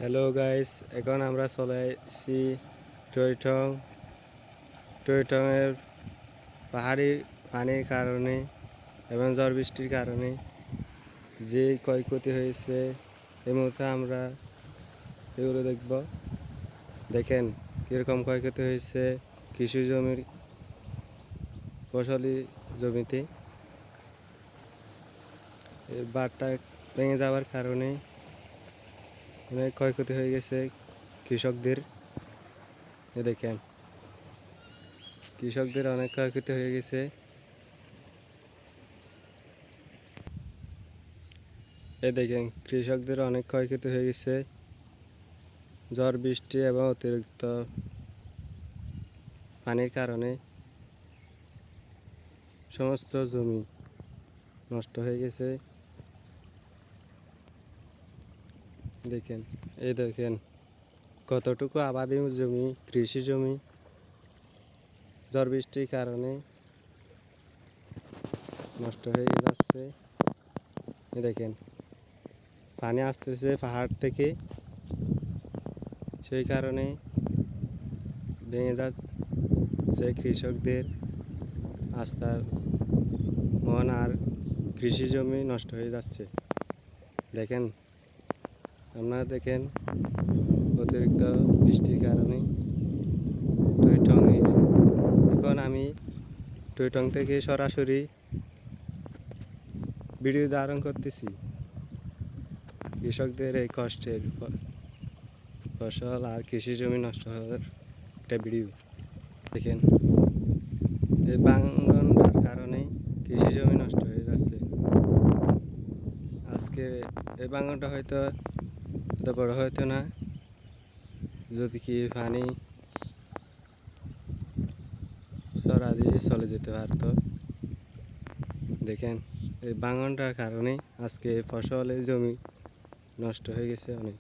Hello guys, এখন আমরা চলে আসছি টয়টং। টয়টংয়ের পাহাড়ি পানির কারণে এবং ঝড় বৃষ্টির কারণে যে ক্ষয়ক্ষতি হয়েছে এই মুহূর্তে আমরা এগুলো দেখব। দেখেন কীরকম ক্ষয়ক্ষতি হয়েছে কৃষি জমির, ফসলি জমিতে। এই বাঁধটা ভেঙে যাওয়ার কারণে অনেক ক্ষয়ক্ষতি হয়ে গেছে কৃষকদের। দেখেন কৃষকদের অনেক ক্ষয়ক্ষতি হয়ে গেছে। দেখেন কৃষকদের অনেক ক্ষয়ক্ষতি হয়ে গেছে ঝড় বৃষ্টি এবং অতিরিক্ত পানির কারণে। সমস্ত জমি নষ্ট হয়ে গেছে। দেখেন কতটুকু আবাদি জমি, কৃষি জমি ঝড় বৃষ্টির কারণে নষ্ট হয়ে যাচ্ছে। দেখেন পানি আসতেছে পাহাড় থেকে, সেই কারণে ভেঙে যাচ্ছে কৃষকদের আস্থার মন, আর কৃষি জমি নষ্ট হয়ে যাচ্ছে। দেখেন আপনারা দেখেন অতিরিক্ত বৃষ্টির কারণে টয়টংয়ের। এখন আমি টয়টং থেকে সরাসরি ভিডিও ধারণ করতেছি কৃষকদের এই কষ্টের ফসল আর কৃষি জমি নষ্ট হওয়ার একটা ভিডিও। দেখেন এই ভাঙনটার কারণে কৃষি জমি নষ্ট হয়ে যাচ্ছে। আজকে এই ভাঙনটা হয়তো এত বড় হয়তো না যদি কি পানি সরা দিয়ে চলে যেতে পারতো। দেখেন এই ভাঙনটার কারণে আজকে ফসলের জমি নষ্ট হয়ে গেছে অনেক।